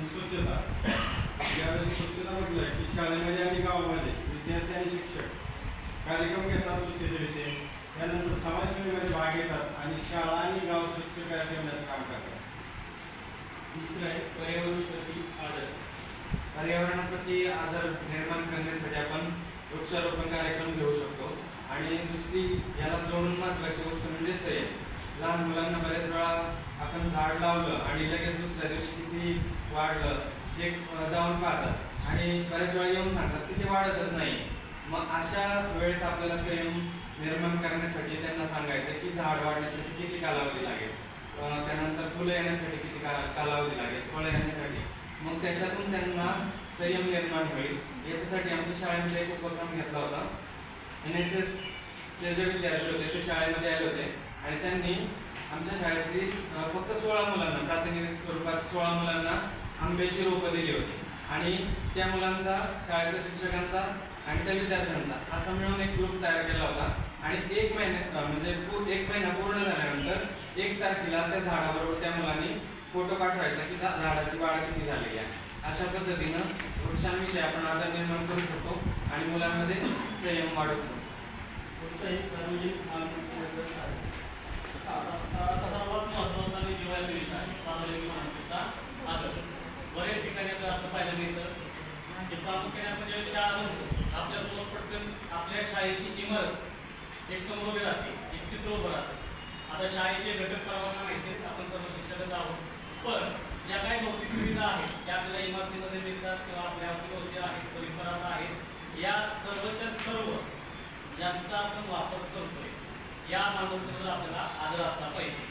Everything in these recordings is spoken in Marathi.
स्वच्छता यावेळेस स्वच्छता म्हटलं की शाळेमध्ये आणि गावामध्ये विद्यार्थी आणि शिक्षक कार्यक्रम घेतात स्वच्छतेविषयी, त्यानंतर समाजसेवेमध्ये भाग घेतात आणि शाळा आणि गाव स्वच्छ ठेवण्याचं काम करतात. दुसरं आहे पर्यावरणाप्रती आदर. पर्यावरणाप्रती आदर निर्माण करण्यासाठी आपण वृक्षारोपण कार्यक्रम घेऊ शकतो. आणि दुसरी याला जोडून महत्त्वाची गोष्ट म्हणजे संयम. लहान मुलांना बऱ्याच वेळा आपण झाड लावलं आणि लगेच दुसऱ्या दिवशी किती वाढलं हे जाऊन पाहतात आणि बऱ्याच वेळा येऊन सांगतात की ते वाढतच नाही. मग अशा वेळेस आपल्याला संयम निर्माण करण्यासाठी त्यांना सांगायचं की झाड वाढण्यासाठी किती कालावधी लागेल, त्यानंतर फुलं येण्यासाठी किती कालावधी लागेल, फळं येण्यासाठी. मग त्याच्यातून त्यांना संयम निर्माण होईल. याच्यासाठी आमच्या शाळेमध्ये एक उपक्रम घेतला होता. NSS चे जे विद्यार्थी होते ते शाळेमध्ये आले होते आणि त्यांनी आमच्या शाळेतली फक्त 16 मुलांना, प्रातिनिधिक स्वरूपात 16 मुलांना आंब्याची रोपं दिली होती. आणि त्या मुलांचा, शाळेतल्या शिक्षकांचा आणि त्या विद्यार्थ्यांचा असा मिळून एक ग्रुप तयार केला होता. आणि एक महिना पूर्ण झाल्यानंतर 1 तारखेला त्या झाडाबरोबर त्या मुलांनी फोटो पाठवायचा की झाडाची वाढ किती झालेली आहे. अशा पद्धतीनं वृक्षांविषयी आपण आदर निर्माण करू शकतो आणि मुलांमध्ये संयम वाढवू शकतो. सार्वजनिक मालमत्तेचा सर्वात महत्त्वाचा आणि जिव्हाळ्याचा विषय आहे सार्वजनिक मालमत्तेचा आदर. बऱ्याच ठिकाणी आपल्याला असं पाहिलं मिळतं की प्रामुख्याने आपण ज्यावेळी शाळा म्हणतो आपल्यासमोर पटकन आपल्या शाळेची इमारत एक समोर उभी राहते, एक चित्र उभं राहतं. आता शाळेचे घटक सर्वांना माहिती आहेत, आपण सर्व शिक्षकच आहोत. पण ज्या काही भौतिक सुविधा आहेत त्या आपल्याला इमारतीमध्ये मिळतात किंवा आपल्या अवती आहेत, परिसरात आहेत, या सर्वच्या सर्व ज्यांचा आपण वापर करतोय या मालमत्तेवर आपल्याला आदर असला पाहिजे.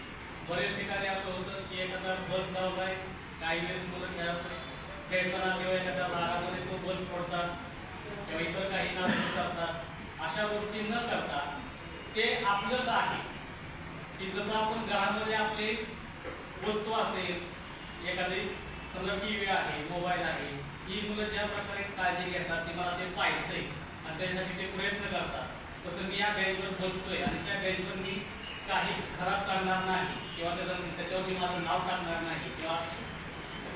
बरेच ठिकाणी असं होतं की एखादा बल्ब लावलाय, काही वेळेस मुलं खेळताना किंवा एखाद्या रागामध्ये तो बल्ब फोडतात किंवा इतर काही नाटक करतात. अशा गोष्टी न करता ते आपलंच आहे की जसं आपण घरामध्ये आपली वस्तू असेल, एखादी समजा TV आहे, मोबाईल आहे, ही मुलं ज्या प्रकारे काळजी घेतात की मला ते पाहिजे आणि त्यासाठी ते प्रयत्न करतात, तसं मी या बेंचवर बसतोय आणि त्या बेंचवर मी काही खराब करणार नाही किंवा त्याच्यावरती माझं नाव टाकणार नाही किंवा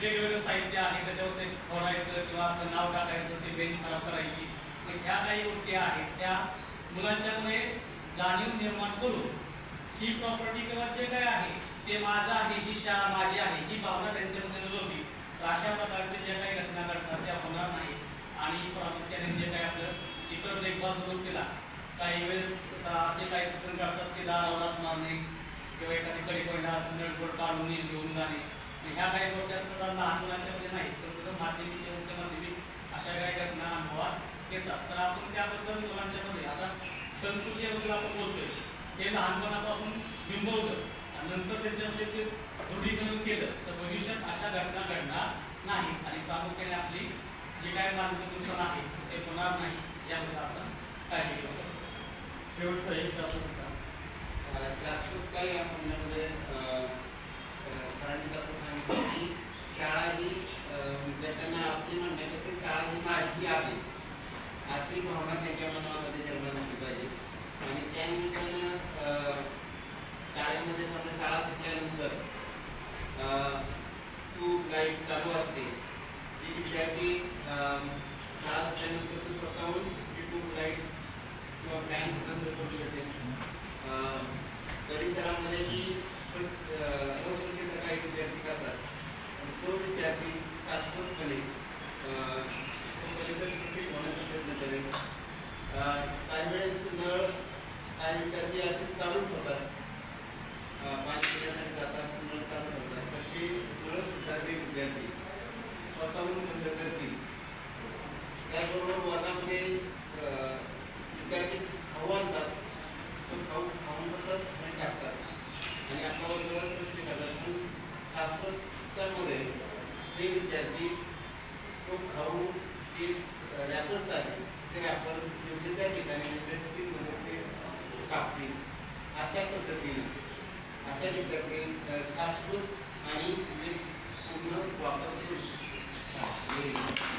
वेगवेगळं साहित्य आहे त्याच्यावर ते फोडायचं किंवा आपलं नाव टाकायचं, ते बेंच खराब करायची. ह्या काही गोष्टी आहेत त्या मुलांच्यामुळे जाणीव निर्माण करून ही प्रॉपर्टी किंवा जे काही आहे ते माझं आहे, ही शाळा माझी आहे, ही भावना त्यांच्यामध्ये रुजवली तर अशा प्रकारचे जे काही घटना घडतात त्या होणार नाही. आणि प्रामुख्याने जे काही आपलं इतर देखभाल दुरुस्तीला काही वेळेस असे काही प्रसंग घडतात की दारावरात मारणे किंवा एखादी कडीपंडा नळगोड काढून घेऊन जाणे. ह्या काही गोष्टी असतात लहान मुलांच्यामध्ये नाही तर तुझं माध्यमिक उच्च माध्यमिक अशा काही घटना अनुभवास येतात. तर आपण त्याबद्दल मुलांच्यामध्ये आता संस्कृतीबद्दल आपण बोलतोय ते लहानपणापासून बिंबवलं आणि नंतर त्याच्यामध्ये ते दृढीकरण केलं तर भविष्यात अशा घटना घडणार नाही आणि प्रामुख्याने आपली जे काही मानसिक नुकसान आहे ते होणार नाही याबद्दल आपण काळजी घेऊ शकतो. शेवटचा एक शाश्वत काही या म्हणण्यामध्ये सरांनी सांगितलं की शाळा ही विद्यार्थ्यांना आपली म्हणण्यापेक्षा शाळा ही माझी आहे अशी भावना त्यांच्या मनामध्ये निर्माण झाली पाहिजे. आणि त्यानिमित्तानं शाळेमध्ये समजा शाळा सुटल्यानंतर ट्यूब लाईट चालू असते, ती विद्यार्थी शाळा सुटल्यानंतर तो स्वतःहून ती ट्यूब लाईट किंवा फॅन बंद करू शकेल. परिसरामध्येही असुरक्षित काही विद्यार्थी करतात आणि तो विद्यार्थी शाश्वतपणे परिसर सुरक्षित होण्याचा प्रयत्न करेल. काही वेळेस नळ काही विद्यार्थी असे चालू ठेवतात, पाणी पिण्यासाठी जातात, नळ चालू ठेवतात, तर ते नळसुद्धा ते विद्यार्थी स्वतःहून बंद करतील. त्याचबरोबर वर्गामध्ये विद्यार्थी खाऊ आणतात, तो खाऊन तसंच खाली टाकतात आणि आपला वर्ग सुरक्षित करतात. पण शाश्वतमध्ये ते विद्यार्थी तो खाऊ जे रॅपर्स आहेत ते रॅपर योग्य त्या ठिकाणी डस्टबिनमध्ये ते टाकतील. अशा पद्धतीने अशा विद्यार्थी शाश्वत आणि पूर्ण वापर करू शकतात.